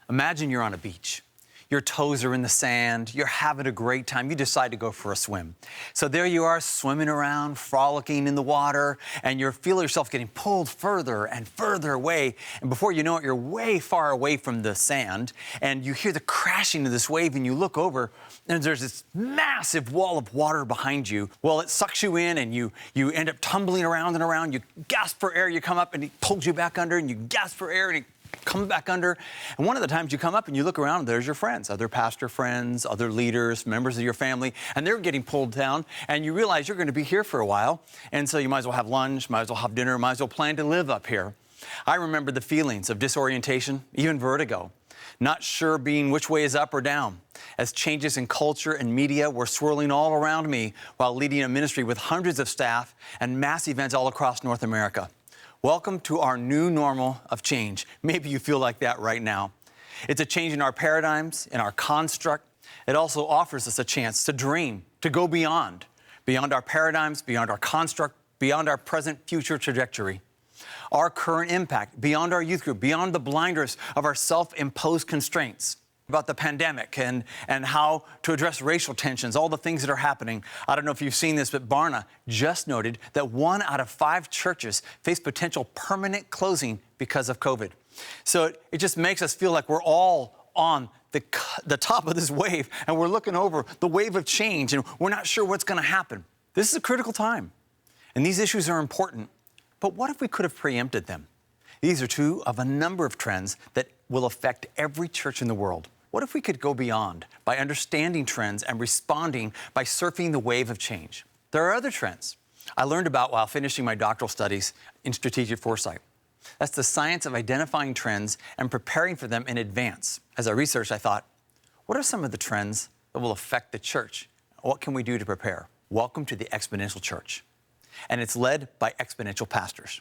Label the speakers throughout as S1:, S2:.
S1: Imagine you're on a beach. Your toes are in the sand, you're having a great time, you decide to go for a swim. So there you are swimming around, frolicking in the water, and you feel yourself getting pulled further and further away. And before you know it, you're way far away from the sand, and you hear the crashing of this wave, and you look over, and there's this massive wall of water behind you. Well, it sucks you in, and you end up tumbling around and around. You gasp for air, you come up, and it pulls you back under, and you gasp for air, and it come back under. And one of the times you come up and you look around, there's your friends, other pastor friends, other leaders, members of your family, and they're getting pulled down, and you realize you're going to be here for a while, and so you might as well have lunch, might as well have dinner, might as well plan to live up here. I remember the feelings of disorientation, even vertigo, not sure being which way is up or down, as changes in culture and media were swirling all around me while leading a ministry with hundreds of staff and mass events all across North America. Welcome to our new normal of change. Maybe you feel like that right now. It's a change in our paradigms, in our construct. It also offers us a chance to dream, to go beyond our paradigms, beyond our construct, beyond our present future trajectory. Our current impact, beyond our youth group, beyond the blinders of our self-imposed constraints. About the pandemic and how to address racial tensions, all the things that are happening. I don't know if you've seen this, but Barna just noted that 1 out of 5 churches face potential permanent closing because of COVID. So it just makes us feel like we're all on the top of this wave, and we're looking over the wave of change, and we're not sure what's going to happen. This is a critical time, and these issues are important. But what if we could have preempted them? These are 2 of a number of trends that will affect every church in the world. What if we could go beyond by understanding trends and responding by surfing the wave of change? There are other trends I learned about while finishing my doctoral studies in strategic foresight. That's the science of identifying trends and preparing for them in advance. As I researched, I thought, what are some of the trends that will affect the church? What can we do to prepare? Welcome to the Exponential Church. And it's led by exponential pastors.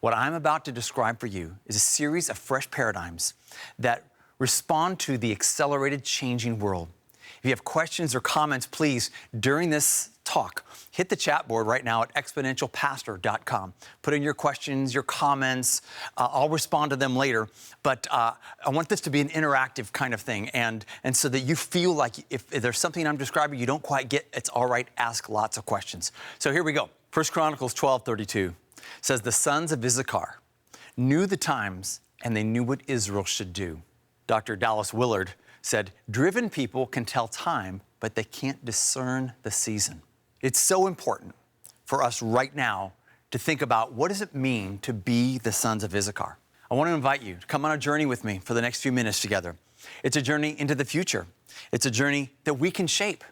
S1: What I'm about to describe for you is a series of fresh paradigms that respond to the accelerated changing world. If you have questions or comments, please, during this talk, hit the chat board right now at exponentialpastor.com. Put in your questions, your comments. I'll respond to them later. But I want this to be an interactive kind of thing. And so that you feel like if there's something I'm describing you don't quite get, it's all right, ask lots of questions. So here we go. 1 Chronicles 12:32 says, the sons of Issachar knew the times and they knew what Israel should do. Dr. Dallas Willard said, driven people can tell time, but they can't discern the season. It's so important for us right now to think about what does it mean to be the sons of Issachar. I want to invite you to come on a journey with me for the next few minutes together. It's a journey into the future. It's a journey that we can shape.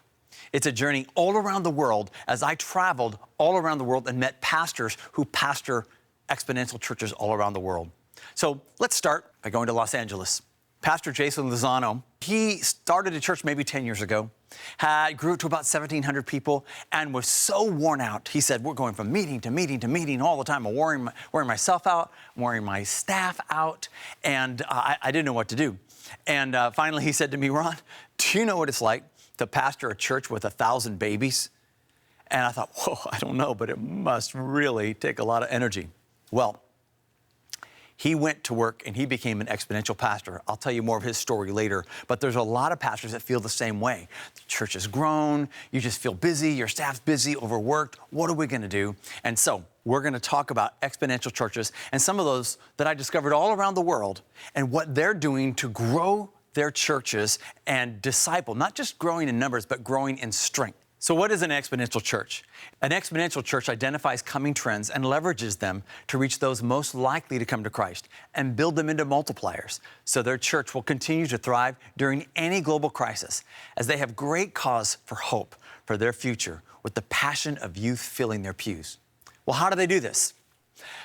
S1: It's a journey all around the world as I traveled all around the world and met pastors who pastor exponential churches all around the world. So let's start by going to Los Angeles. Pastor Jason Lozano, he started a church maybe 10 years ago, grew to about 1,700 people, and was so worn out. He said, we're going from meeting to meeting to meeting all the time. I'm wearing myself out, I'm wearing my staff out, and I didn't know what to do. And finally he said to me, Ron, do you know what it's like to pastor a church with 1,000 babies? And I thought, whoa, I don't know, but it must really take a lot of energy. Well, he went to work and he became an exponential pastor. I'll tell you more of his story later, but there's a lot of pastors that feel the same way. The church has grown, you just feel busy, your staff's busy, overworked. What are we going to do? And so we're going to talk about exponential churches and some of those that I discovered all around the world and what they're doing to grow their churches and disciple, not just growing in numbers, but growing in strength. So what is an exponential church? An exponential church identifies coming trends and leverages them to reach those most likely to come to Christ and build them into multipliers so their church will continue to thrive during any global crisis as they have great cause for hope for their future with the passion of youth filling their pews. Well, how do they do this?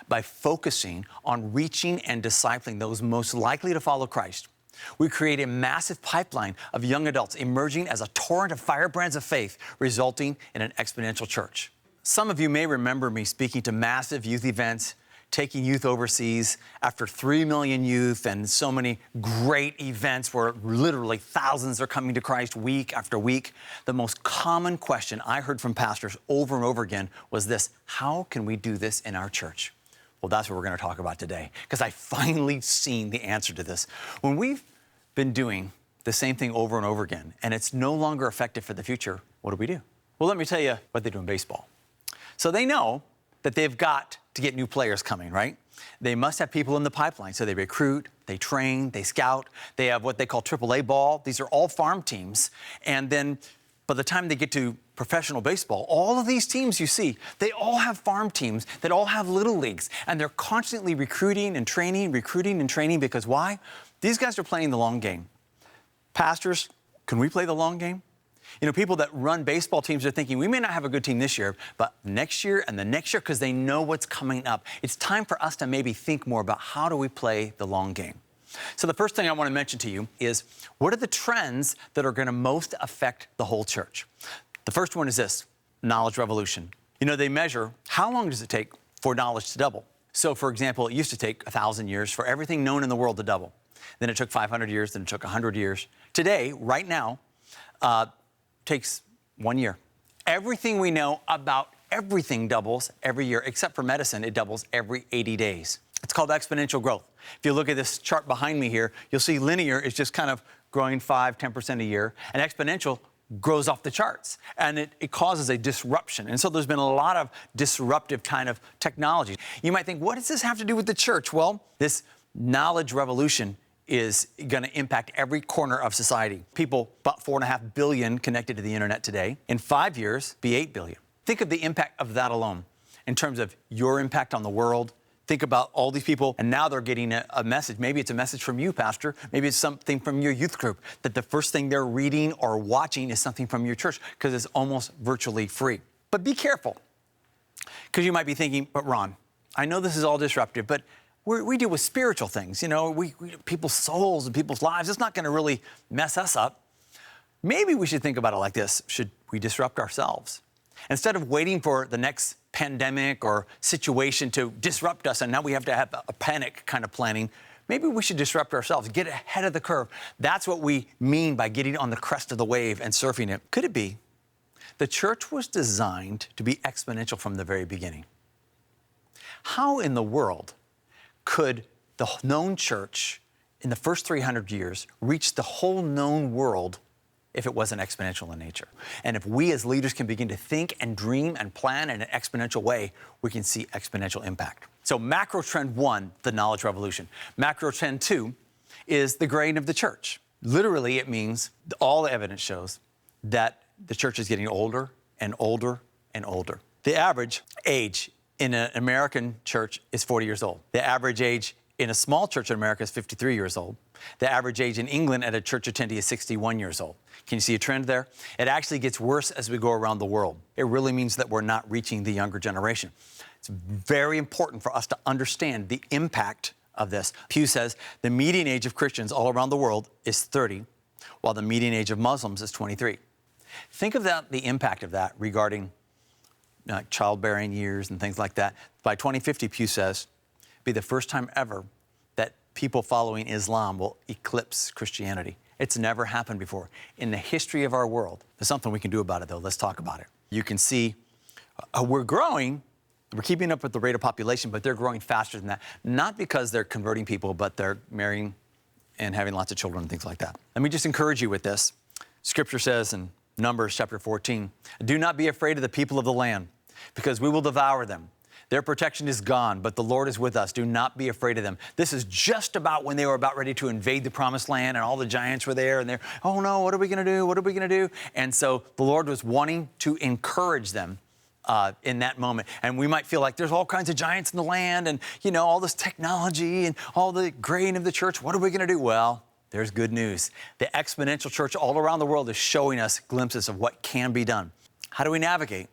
S1: By focusing on reaching and discipling those most likely to follow Christ. We create a massive pipeline of young adults emerging as a torrent of firebrands of faith, resulting in an exponential church. Some of you may remember me speaking to massive youth events, taking youth overseas after 3 million youth and so many great events where literally thousands are coming to Christ week after week. The most common question I heard from pastors over and over again was this: how can we do this in our church? Well, that's what we're going to talk about today, because I finally seen the answer to this. When we've been doing the same thing over and over again, and it's no longer effective for the future, what do? Well, let me tell you what they do in baseball. So they know that they've got to get new players coming, right? They must have people in the pipeline. So they recruit, they train, they scout. They have what they call AAA ball. These are all farm teams. And then by the time they get to professional baseball, all of these teams you see, they all have farm teams that all have little leagues. And they're constantly recruiting and training, because why? These guys are playing the long game. Pastors, can we play the long game? You know, people that run baseball teams are thinking, we may not have a good team this year, but next year and the next year, because they know what's coming up. It's time for us to maybe think more about how do we play the long game. So the first thing I want to mention to you is, what are the trends that are going to most affect the whole church? The first one is this: knowledge revolution. You know, they measure how long does it take for knowledge to double. So, for example, it used to take 1,000 years for everything known in the world to double. Then it took 500 years, then it took 100 years. Today, right now, takes 1 year. Everything we know about everything doubles every year, except for medicine, it doubles every 80 days. It's called exponential growth. If you look at this chart behind me here, you'll see linear is just kind of growing 5-10% a year, and exponential grows off the charts, and it causes a disruption. And so there's been a lot of disruptive kind of technology. You might think, what does this have to do with the church? Well, this knowledge revolution is going to impact every corner of society. People, about 4.5 billion connected to the internet today. In 5 years, be 8 billion. Think of the impact of that alone in terms of your impact on the world. Think about all these people, and now they're getting a message. Maybe it's a message from you, Pastor. Maybe it's something from your youth group, that the first thing they're reading or watching is something from your church, because it's almost virtually free. But be careful, because you might be thinking, but Ron, I know this is all disruptive, but we deal with spiritual things, you know, people's souls and people's lives. It's not going to really mess us up. Maybe we should think about it like this. Should we disrupt ourselves? Instead of waiting for the next pandemic or situation to disrupt us, and now we have to have a panic kind of planning, maybe we should disrupt ourselves, get ahead of the curve. That's what we mean by getting on the crest of the wave and surfing it. Could it be the church was designed to be exponential from the very beginning? How in the world could the known church in the first 300 years reach the whole known world if it wasn't exponential in nature? And if we as leaders can begin to think and dream and plan in an exponential way, we can see exponential impact. So macro trend 1, the knowledge revolution. Macro trend 2 is the grain of the church. Literally, it means all the evidence shows that the church is getting older and older and older. The average age in an American church is 40 years old. The average age in a small church in America is 53 years old. The average age in England at a church attendee is 61 years old. Can you see a trend there? It actually gets worse as we go around the world. It really means that we're not reaching the younger generation. It's very important for us to understand the impact of this. Pew says the median age of Christians all around the world is 30, while the median age of Muslims is 23. Think of the impact of that regarding childbearing years and things like that. By 2050, Pew says, be the first time ever that people following Islam will eclipse Christianity. It's never happened before in the history of our world. There's something we can do about it, though. Let's talk about it. You can see we're growing. We're keeping up with the rate of population, but they're growing faster than that. Not because they're converting people, but they're marrying and having lots of children and things like that. Let me just encourage you with this. Scripture says in Numbers chapter 14, do not be afraid of the people of the land, because we will devour them. Their protection is gone, but the Lord is with us. Do not be afraid of them. This is just about when they were about ready to invade the promised land, and all the giants were there, and they're, oh no, what are we going to do? What are we going to do? And so the Lord was wanting to encourage them in that moment. And we might feel like there's all kinds of giants in the land, and you know, all this technology and all the grain of the church. What are we going to do? Well, there's good news. The exponential church all around the world is showing us glimpses of what can be done. How do we navigate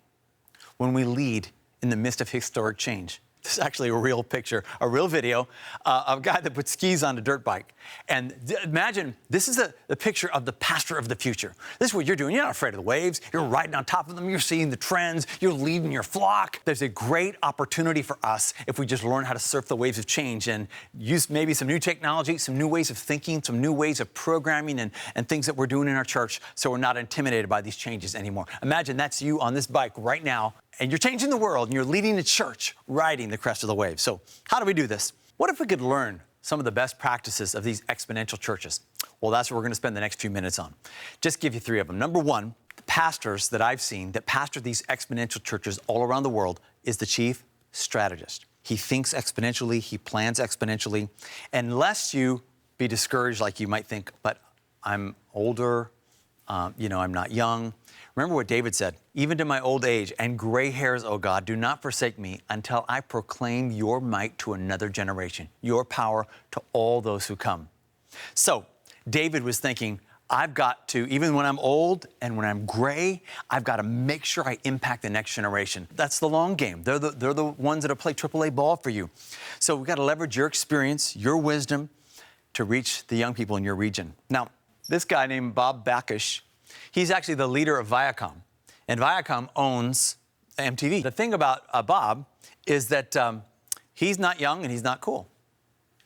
S1: when we lead in the midst of historic change? This is actually a real picture, a real video of a guy that put skis on a dirt bike. And imagine, this is the picture of the pastor of the future. This is what you're doing. You're not afraid of the waves. You're riding on top of them. You're seeing the trends. You're leading your flock. There's a great opportunity for us if we just learn how to surf the waves of change and use maybe some new technology, some new ways of thinking, some new ways of programming and things that we're doing in our church, so we're not intimidated by these changes anymore. Imagine that's you on this bike right now, and you're changing the world, and you're leading the church, riding the crest of the wave. So how do we do this? What if we could learn some of the best practices of these exponential churches? Well, that's what we're going to spend the next few minutes on. Just give you 3 of them. Number 1, the pastors that I've seen that pastor these exponential churches all around the world is the chief strategist. He thinks exponentially, he plans exponentially. Unless you be discouraged like you might think, but I'm older, I'm not young. Remember what David said, even to my old age and gray hairs, O God, do not forsake me until I proclaim your might to another generation, your power to all those who come. So David was thinking, I've got to, even when I'm old and when I'm gray, I've got to make sure I impact the next generation. That's the long game. They're the ones that play AAA ball for you. So we've got to leverage your experience, your wisdom to reach the young people in your region. Now, this guy named Bob Backish, he's actually the leader of Viacom, and Viacom owns MTV. The thing about Bob is that he's not young and he's not cool.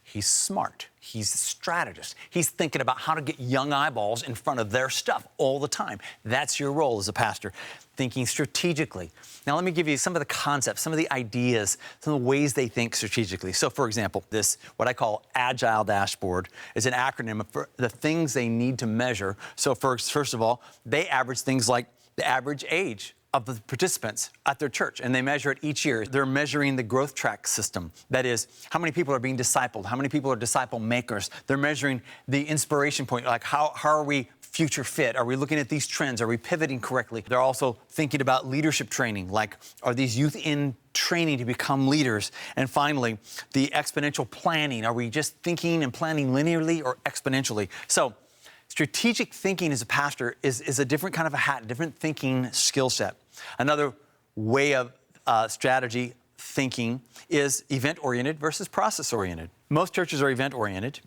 S1: He's smart. He's a strategist. He's thinking about how to get young eyeballs in front of their stuff all the time. That's your role as a pastor, thinking strategically. Now, let me give you some of the concepts, some of the ideas, some of the ways they think strategically. So, for example, this, what I call Agile Dashboard, is an acronym for the things they need to measure. So, first of all, they average things like the average age of the participants at their church, and they measure it each year. They're measuring the growth track system. That is, how many people are being discipled, how many people are disciple makers. They're measuring the inspiration point, like how are we future fit? Are we looking at these trends? Are we pivoting correctly? They're also thinking about leadership training, like are these youth in training to become leaders? And finally, the exponential planning. Are we just thinking and planning linearly or exponentially? So, strategic thinking as a pastor is a different kind of a hat, different thinking skill set. Another way of strategy thinking is event-oriented versus process-oriented. Most churches are event-oriented.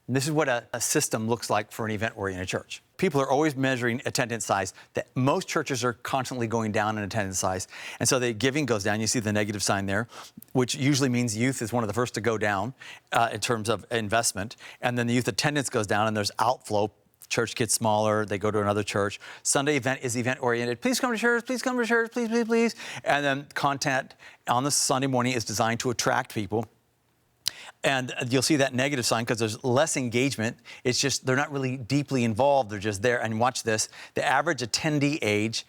S1: This is what a system looks like for an event-oriented church. People are always measuring attendance size. That most churches are constantly going down in attendance size. And so the giving goes down. You see the negative sign there, which usually means youth is one of the first to go down in terms of investment. And then the youth attendance goes down and there's outflow. Church gets smaller, they go to another church. Sunday event is event-oriented. Please come to church, please come to church, please, please, please. And then content on the Sunday morning is designed to attract people. And you'll see that negative sign because there's less engagement. It's just they're not really deeply involved, they're just there. And watch this, the average attendee age,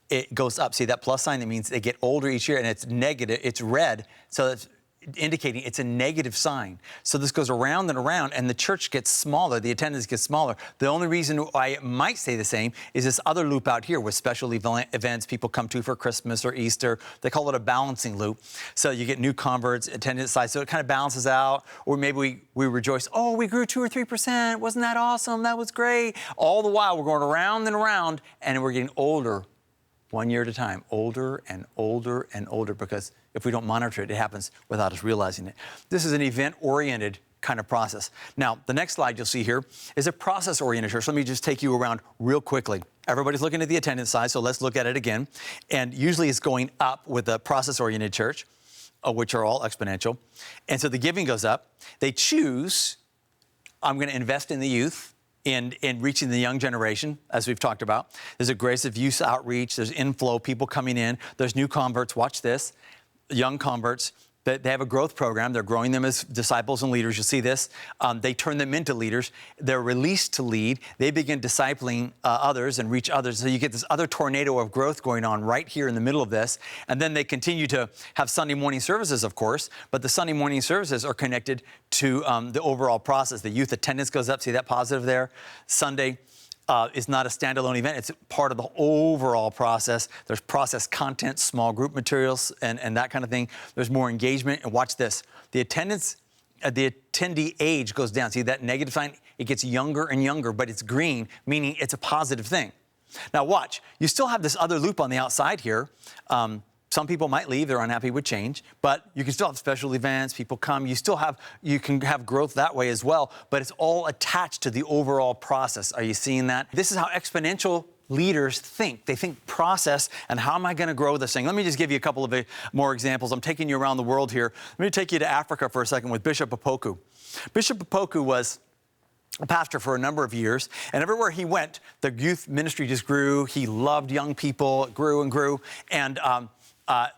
S1: it goes up. See that plus sign? That means they get older each year, and it's negative, it's red. So it's indicating it's a negative sign. So this goes around and around, and the church gets smaller, the attendance gets smaller. The only reason why it might stay the same is this other loop out here with special events people come to for Christmas or Easter. They call it a balancing loop. So you get new converts, attendance size, so it kind of balances out. Or maybe we rejoice, oh, we grew 2 or 3%. Wasn't that awesome? That was great. All the while, we're going around and around, and we're getting older 1 year at a time, older and older and older, because if we don't monitor it, it happens without us realizing it. This is an event-oriented kind of process. Now, the next slide you'll see here is a process-oriented church. Let me just take you around real quickly. Everybody's looking at the attendance side, so let's look at it again. And usually it's going up with a process-oriented church, which are all exponential. And so the giving goes up. They choose, I'm going to invest in the youth, in reaching the young generation, as we've talked about. There's aggressive youth outreach, there's inflow, people coming in, there's new converts, watch this, young converts. They have a growth program. They're growing them as disciples and leaders. You'll see this. They turn them into leaders. They're released to lead. They begin discipling others and reach others. So you get this other tornado of growth going on right here in the middle of this. And then they continue to have Sunday morning services, of course. But the Sunday morning services are connected to the overall process. The youth attendance goes up. See that positive there? Sunday is not a standalone event. It's part of the overall process. There's process content, small group materials, and that kind of thing. There's more engagement. And watch this. The attendance, the attendee age goes down. See that negative sign? It gets younger and younger, but it's green, meaning it's a positive thing. Now watch. You still have this other loop on the outside here. Some people might leave, they're unhappy with change, but you can still have special events, people come, you can have growth that way as well, but it's all attached to the overall process. Are you seeing that? This is how exponential leaders think. They think process and how am I going to grow this thing? Let me just give you a couple of more examples. I'm taking you around the world here. Let me take you to Africa for a second with Bishop Opoku. Bishop Opoku was a pastor for a number of years, and everywhere he went, the youth ministry just grew. He loved young people, it grew and grew, and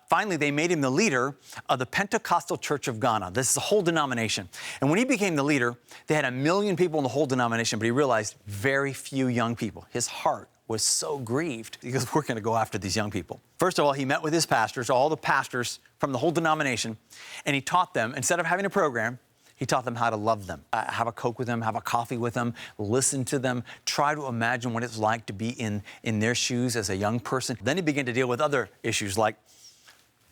S1: Finally, they made him the leader of the Pentecostal Church of Ghana. This is a whole denomination. And when he became the leader, they had 1 million people in the whole denomination, but he realized very few young people. His heart was so grieved because we're going to go after these young people. First of all, he met with his pastors, all the pastors from the whole denomination, and he taught them, instead of having a program, he taught them how to love them, have a Coke with them, have a coffee with them, listen to them, try to imagine what it's like to be in their shoes as a young person. Then he began to deal with other issues like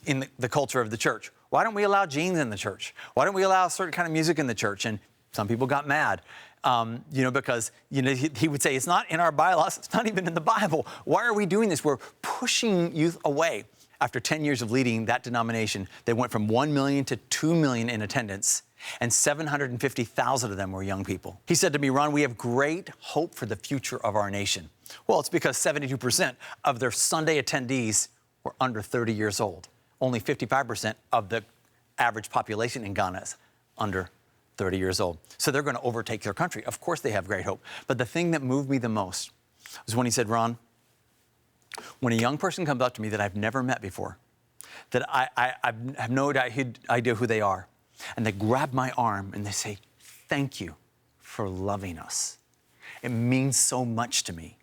S1: in the culture of the church. Why don't we allow jeans in the church? Why don't we allow a certain kind of music in the church? And some people got mad, because he would say, it's not in our bylaws, it's not even in the Bible. Why are we doing this? We're pushing youth away. After 10 years of leading that denomination, they went from 1 million to 2 million in attendance, and 750,000 of them were young people. He said to me, Ron, we have great hope for the future of our nation. Well, it's because 72% of their Sunday attendees were under 30 years old. Only 55% of the average population in Ghana is under 30 years old. So they're going to overtake their country. Of course they have great hope. But the thing that moved me the most was when he said, Ron, when a young person comes up to me that I've never met before, that I have no idea who they are, and they grab my arm and they say, thank you for loving us. It means so much to me.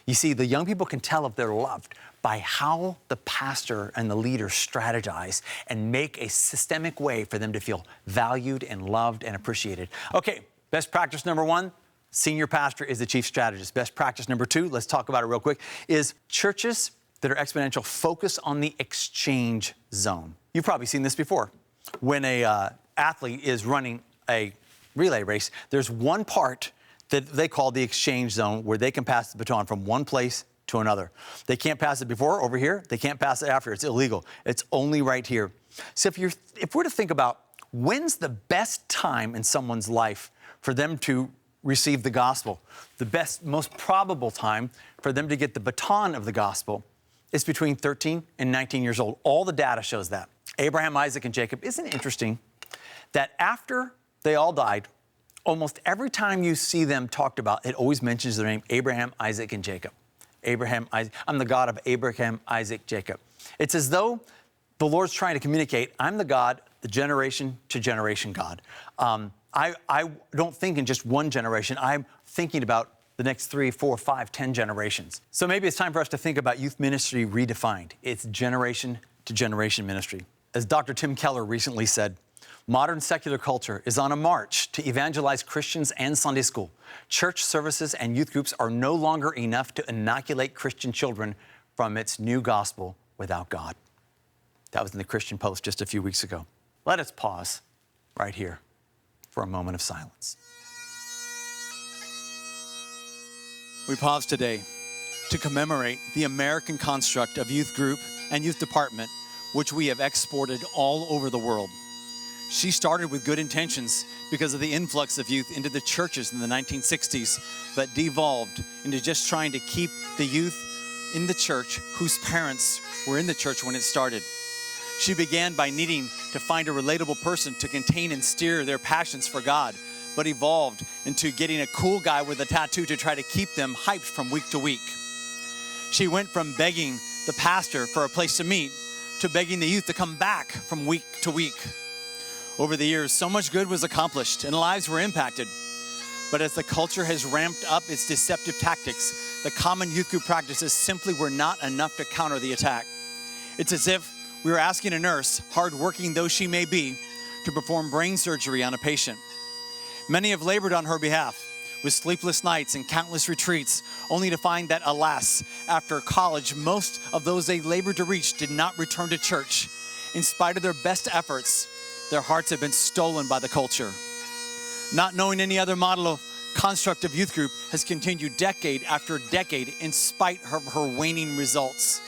S1: You see, the young people can tell if they're loved by how the pastor and the leader strategize and make a systemic way for them to feel valued and loved and appreciated. Okay, best practice number 1, senior pastor is the chief strategist. Best practice number 2, let's talk about it real quick, is churches that are exponential focus on the exchange zone. You've probably seen this before. When a athlete is running a relay race, there's one part that they call the exchange zone where they can pass the baton from one place to another. They can't pass it before over here. They can't pass it after. It's illegal. It's only right here. So if we're to think about when's the best time in someone's life for them to receive the gospel, the best, most probable time for them to get the baton of the gospel is between 13 and 19 years old. All the data shows that. Abraham, Isaac, and Jacob. Isn't it interesting that after they all died, almost every time you see them talked about, it always mentions their name, Abraham, Isaac, and Jacob. Abraham, Isaac. I'm the God of Abraham, Isaac, Jacob. It's as though the Lord's trying to communicate, I'm the God, the generation to generation God. I don't think in just one generation. I'm thinking about the next 3, 4, 5, 10 generations. So maybe it's time for us to think about youth ministry redefined. It's generation to generation ministry. As Dr. Tim Keller recently said, modern secular culture is on a march to evangelize Christians and Sunday school. Church services and youth groups are no longer enough to inoculate Christian children from its new gospel without God. That was in the Christian Post just a few weeks ago. Let us pause right here for a moment of silence. We pause today to commemorate the American construct of youth group and youth department, which we have exported all over the world. She started with good intentions because of the influx of youth into the churches in the 1960s, but devolved into just trying to keep the youth in the church whose parents were in the church when it started. She began by needing to find a relatable person to contain and steer their passions for God, but evolved into getting a cool guy with a tattoo to try to keep them hyped from week to week. She went from begging the pastor for a place to meet to begging the youth to come back from week to week. Over the years, so much good was accomplished and lives were impacted. But as the culture has ramped up its deceptive tactics, the common youth group practices simply were not enough to counter the attack. It's as if we were asking a nurse, hardworking though she may be, to perform brain surgery on a patient. Many have labored on her behalf with sleepless nights and countless retreats, only to find that, alas, after college, most of those they labored to reach did not return to church. In spite of their best efforts, their hearts have been stolen by the culture. Not knowing any other model of construct of youth group has continued decade after decade in spite of her waning results.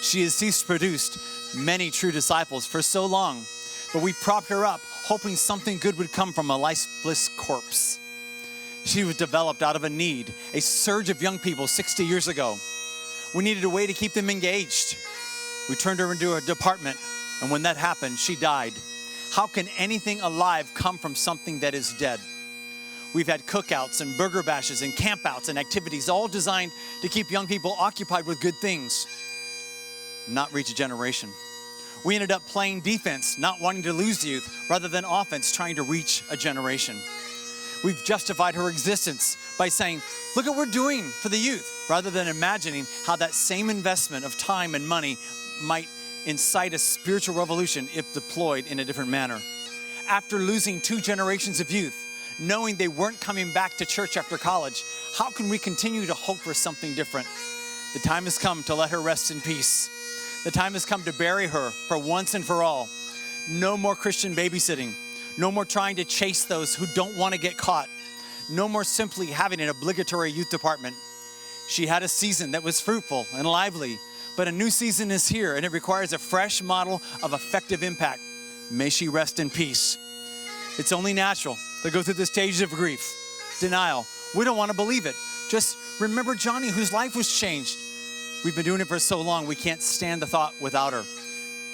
S1: She has ceased to produce many true disciples for so long, but we propped her up, hoping something good would come from a lifeless corpse. She was developed out of a need, a surge of young people 60 years ago. We needed a way to keep them engaged. We turned her into a department, and when that happened, she died. How can anything alive come from something that is dead? We've had cookouts and burger bashes and campouts and activities all designed to keep young people occupied with good things. not reach a generation. We ended up playing defense, not wanting to lose the youth, rather than offense, trying to reach a generation. We've justified her existence by saying, look what we're doing for the youth, rather than imagining how that same investment of time and money might incite a spiritual revolution if deployed in a different manner. After losing 2 generations of youth, knowing they weren't coming back to church after college, how can we continue to hope for something different? The time has come to let her rest in peace. The time has come to bury her for once and for all. No more Christian babysitting. No more trying to chase those who don't want to get caught. No more simply having an obligatory youth department. She had a season that was fruitful and lively, but a new season is here and it requires a fresh model of effective impact. May she rest in peace. It's only natural to go through the stages of grief, denial. We don't want to believe it. Just remember Johnny, whose life was changed. We've been doing it for so long, we can't stand the thought without her.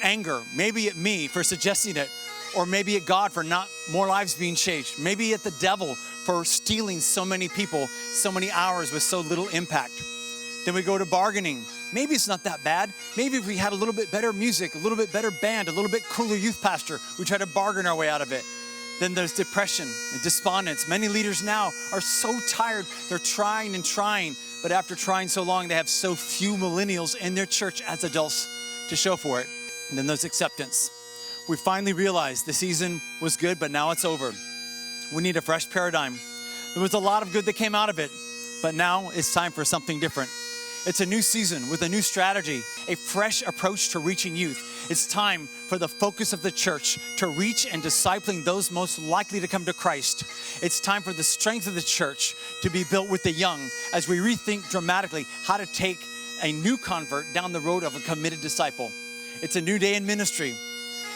S1: Anger, maybe at me for suggesting it, or maybe at God for not more lives being changed. Maybe at the devil for stealing so many people, so many hours with so little impact. Then we go to bargaining. Maybe it's not that bad. Maybe if we had a little bit better music, a little bit better band, a little bit cooler youth pastor, we try to bargain our way out of it. Then there's depression and despondence. Many leaders now are so tired. They're trying and trying, but after trying so long, they have so few millennials in their church as adults to show for it. And then there's acceptance. We finally realized the season was good, but now it's over. We need a fresh paradigm. There was a lot of good that came out of it, but now it's time for something different. It's a new season with a new strategy, a fresh approach to reaching youth. It's time for the focus of the church to reach and discipling those most likely to come to Christ. It's time for the strength of the church to be built with the young as we rethink dramatically how to take a new convert down the road of a committed disciple. It's a new day in ministry,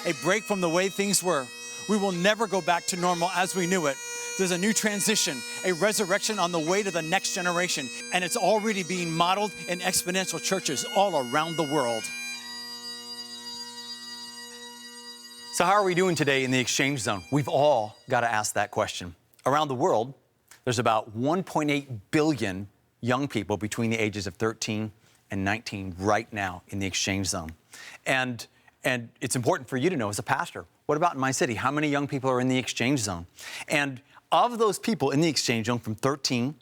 S1: a break from the way things were. We will never go back to normal as we knew it. There's a new transition, a resurrection on the way to the next generation, and it's already being modeled in exponential churches all around the world. So how are we doing today in the exchange zone? We've all got to ask that question. Around the world, there's about 1.8 billion young people between the ages of 13 and 19 right now in the exchange zone. And it's important for you to know as a pastor, what about in my city? How many young people are in the exchange zone? And of those people in the exchange zone from 13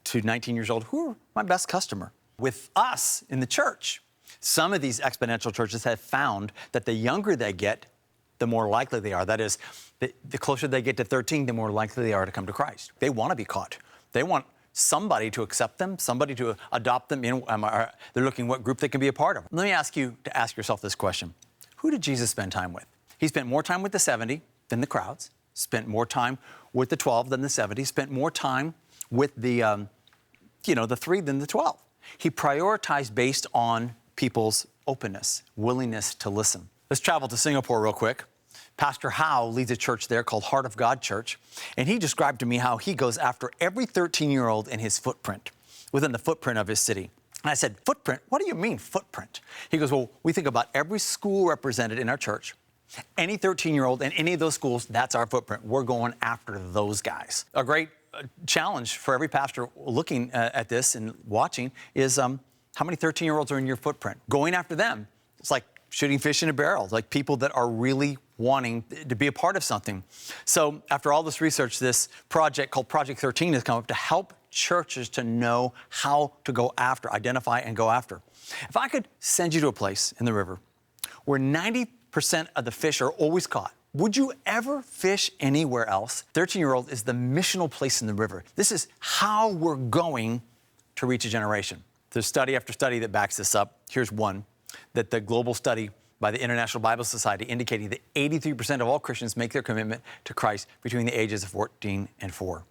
S1: to 19 years old, who are my best customer? With us in the church, some of these exponential churches have found that the younger they get, the more likely they are. That is, the closer they get to 13, the more likely they are to come to Christ. They want to be caught. They want somebody to accept them, somebody to adopt them. They're looking what group they can be a part of. Let me ask you to ask yourself this question. Who did Jesus spend time with? He spent more time with the 70 than the crowds, spent more time with the 12 than the 70, spent more time with the 3 than the 12. He prioritized based on people's openness, willingness to listen. Let's travel to Singapore real quick. Pastor Howe leads a church there called Heart of God Church, and he described to me how he goes after every 13-year-old in his footprint, within the footprint of his city. And I said, footprint? What do you mean footprint? He goes, well, we think about every school represented in our church. Any 13-year-old in any of those schools, that's our footprint. We're going after those guys. A great challenge for every pastor looking at this and watching is how many 13-year-olds are in your footprint? Going after them, it's like shooting fish in a barrel, like people that are really wanting to be a part of something. So after all this research, this project called Project 13 has come up to help churches to know how to go after, identify and go after. If I could send you to a place in the river where 90% of the fish are always caught, would you ever fish anywhere else? 13-year-old is the missional place in the river. This is how we're going to reach a generation. There's study after study that backs this up. Here's one, that the global study by the International Bible Society indicating that 83% of all Christians make their commitment to Christ between the ages of 14 and 4.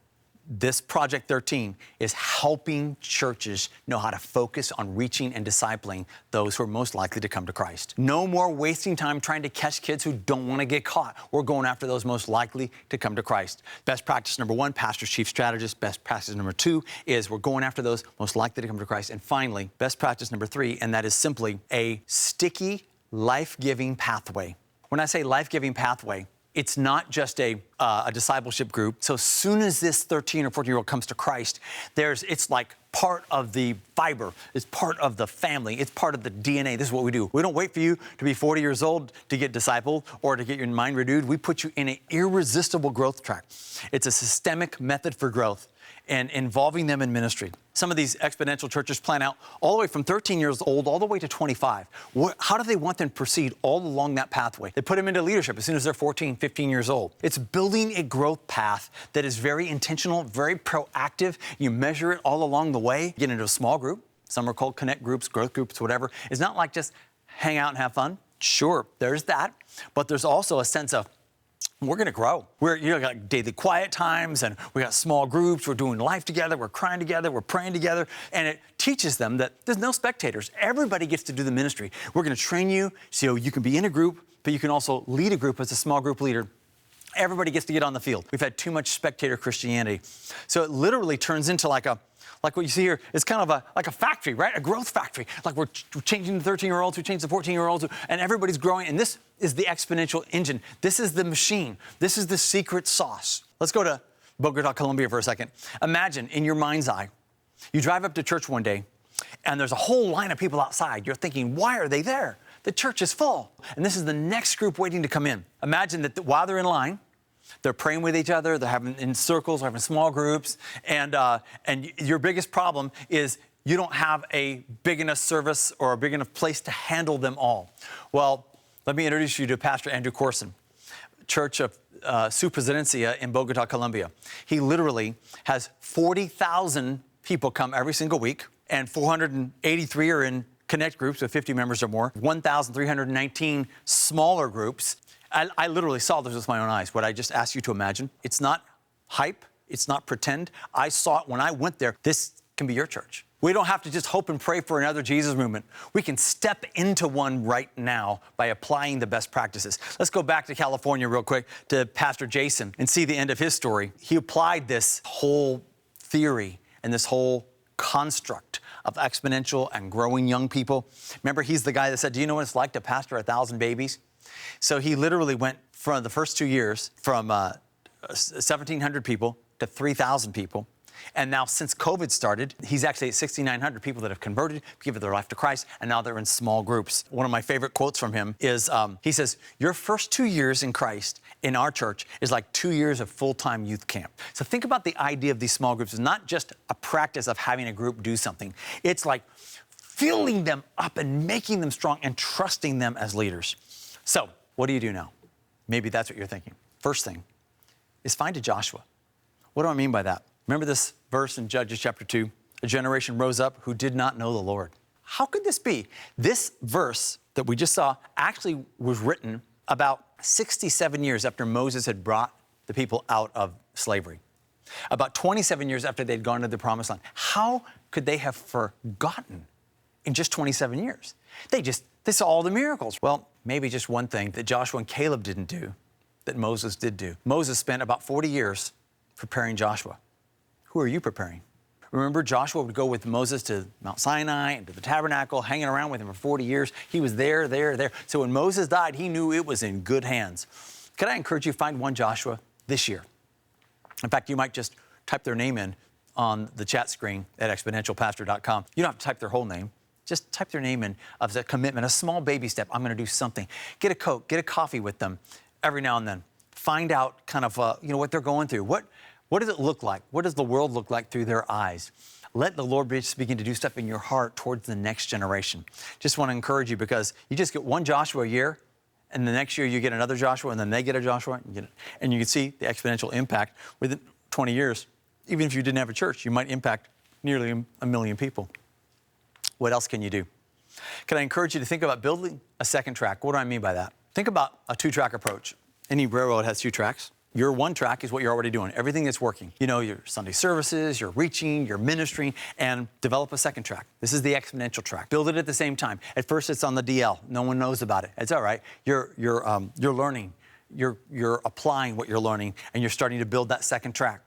S1: This Project 13 is helping churches know how to focus on reaching and discipling those who are most likely to come to Christ. No more wasting time trying to catch kids who don't want to get caught. We're going after those most likely to come to Christ. Best practice number 1, pastor's chief strategist. Best practice number 2 is we're going after those most likely to come to Christ. And finally, best practice number 3, and that is simply a sticky, life-giving pathway. When I say life-giving pathway, it's not just a discipleship group. So as soon as this 13 or 14-year-old comes to Christ, it's like part of the fiber. It's part of the family. It's part of the DNA. This is what we do. We don't wait for you to be 40 years old to get discipled or to get your mind renewed. We put you in an irresistible growth track. It's a systemic method for growth and involving them in ministry. Some of these exponential churches plan out all the way from 13 years old all the way to 25. How do they want them to proceed all along that pathway? They put them into leadership as soon as they're 14, 15 years old. It's building a growth path that is very intentional, very proactive. You measure it all along the way. Get into a small group. Some are called connect groups, growth groups, whatever. It's not like just hang out and have fun. Sure, there's that. But there's also a sense of we're going to grow. We're got daily quiet times, and we got small groups. We're doing life together. We're crying together. We're praying together. And it teaches them that there's no spectators. Everybody gets to do the ministry. We're going to train you so you can be in a group, but you can also lead a group as a small group leader. Everybody gets to get on the field. We've had too much spectator Christianity. So it literally turns into like what you see here, it's kind of like a factory, right? A growth factory. Like we're changing the 13-year-olds, we change the 14-year-olds, and everybody's growing. And this is the exponential engine. This is the machine. This is the secret sauce. Let's go to Bogota, Colombia for a second. Imagine in your mind's eye, you drive up to church one day, and there's a whole line of people outside. You're thinking, why are they there? The church is full. And this is the next group waiting to come in. Imagine that while they're in line, they're praying with each other, they're having in circles, they're having small groups, and your biggest problem is you don't have a big enough service or a big enough place to handle them all. Well, let me introduce you to Pastor Andrew Corson, Church of Su Presidencia in Bogota, Colombia. He literally has 40,000 people come every single week, and 483 are in connect groups with 50 members or more, 1,319 smaller groups. I literally saw this with my own eyes, what I just asked you to imagine. It's not hype. It's not pretend. I saw it when I went there. This can be your church. We don't have to just hope and pray for another Jesus movement. We can step into one right now by applying the best practices. Let's go back to California real quick to Pastor Jason and see the end of his story. He applied this whole theory and this whole construct of exponential and growing young people. Remember, he's the guy that said, do you know what it's like to pastor 1,000 babies? So he literally went from the first 2 years from 1,700 people to 3,000 people. And now since COVID started, he's actually at 6,900 people that have converted, given their life to Christ, and now they're in small groups. One of my favorite quotes from him is, he says, your first 2 years in Christ in our church is like 2 years of full-time youth camp. So think about the idea of these small groups. It's not just a practice of having a group do something. It's like filling them up and making them strong and trusting them as leaders. So what do you do now? Maybe that's what you're thinking. First thing is find a Joshua. What do I mean by that? Remember this verse in Judges chapter 2? A generation rose up who did not know the Lord. How could this be? This verse that we just saw actually was written about 67 years after Moses had brought the people out of slavery. About 27 years after they'd gone to the promised land. How could they have forgotten in just 27 years? They saw all the miracles. Well, maybe just one thing that Joshua and Caleb didn't do that Moses did do. Moses spent about 40 years preparing Joshua. Who are you preparing? Remember, Joshua would go with Moses to Mount Sinai and to the tabernacle, hanging around with him for 40 years. He was there. So when Moses died, he knew it was in good hands. Could I encourage you to find one Joshua this year? In fact, you might just type their name in on the chat screen at exponentialpastor.com. You don't have to type their whole name. Just type their name in of the commitment, a small baby step. I'm going to do something. Get a Coke, get a coffee with them every now and then. Find out kind of what they're going through. What does it look like? What does the world look like through their eyes? Let the Lord begin to do stuff in your heart towards the next generation. Just want to encourage you because you just get one Joshua a year, and the next year you get another Joshua, and then they get a Joshua, and you can see the exponential impact within 20 years. Even if you didn't have a church, you might impact nearly 1 million people. What else can you do? Can I encourage you to think about building a second track? What do I mean by that? Think about a two-track approach. Any railroad has two tracks. Your one track is what you're already doing, everything that's working. You know, your Sunday services, your reaching, your ministering, and develop a second track. This is the exponential track. Build it at the same time. At first, it's on the DL. No one knows about it. It's all right. You're learning. You're applying what you're learning, and you're starting to build that second track.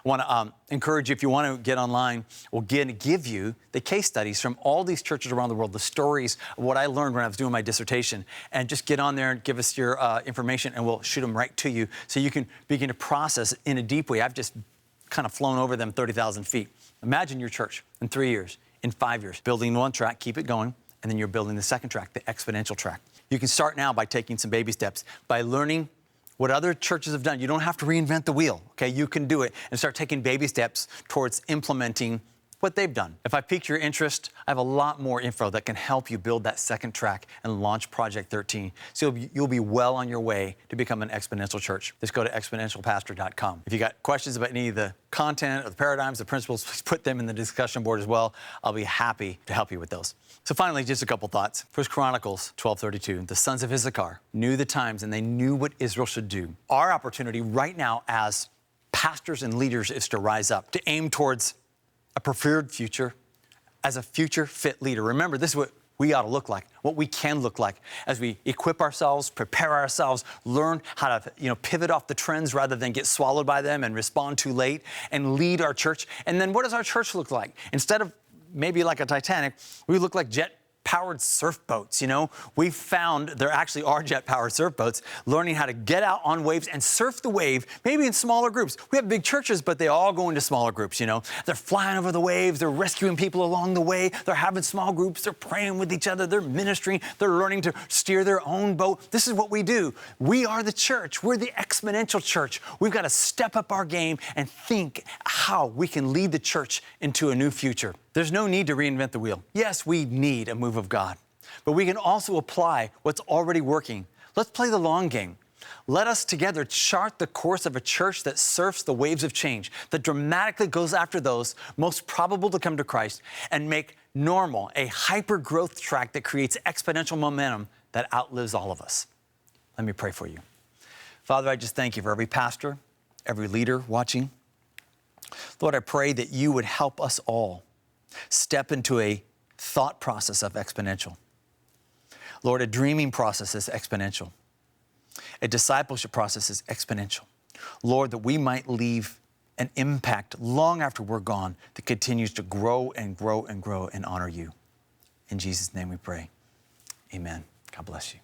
S1: I want to encourage you, if you want to get online, we'll give you the case studies from all these churches around the world, the stories of what I learned when I was doing my dissertation. And just get on there and give us your information, and we'll shoot them right to you so you can begin to process in a deep way. I've just kind of flown over them 30,000 feet. Imagine your church in 3 years, in 5 years, building one track, keep it going, and then you're building the second track, the exponential track. You can start now by taking some baby steps, by learning what other churches have done. You don't have to reinvent the wheel, okay? You can do it and start taking baby steps towards implementing what they've done. If I piqued your interest, I have a lot more info that can help you build that second track and launch Project 13. So you'll be well on your way to become an exponential church. Just go to exponentialpastor.com. If you got questions about any of the content or the paradigms, the principles, please put them in the discussion board as well. I'll be happy to help you with those. So finally, just a couple thoughts. 1 Chronicles 12:32, the sons of Issachar knew the times and they knew what Israel should do. Our opportunity right now as pastors and leaders is to rise up, to aim towards a preferred future as a future fit leader. Remember, this is what we ought to look like, what we can look like as we equip ourselves, prepare ourselves, learn how to pivot off the trends rather than get swallowed by them and respond too late, and lead our church. And then what does our church look like? Instead of maybe like a Titanic, we look like jet-powered surf boats, We found there actually are jet-powered surf boats, learning how to get out on waves and surf the wave, maybe in smaller groups. We have big churches, but they all go into smaller groups, They're flying over the waves, they're rescuing people along the way, they're having small groups, they're praying with each other, they're ministering, they're learning to steer their own boat. This is what we do. We are the church. We're the exponential church. We've got to step up our game and think how we can lead the church into a new future. There's no need to reinvent the wheel. Yes, we need a move of God, but we can also apply what's already working. Let's play the long game. Let us together chart the course of a church that surfs the waves of change, that dramatically goes after those most probable to come to Christ, and make normal a hyper-growth track that creates exponential momentum that outlives all of us. Let me pray for you. Father, I just thank you for every pastor, every leader watching. Lord, I pray that you would help us all step into a thought process of exponential. Lord, a dreaming process is exponential. A discipleship process is exponential. Lord, that we might leave an impact long after we're gone that continues to grow and grow and grow and honor you. In Jesus' name we pray. Amen. God bless you.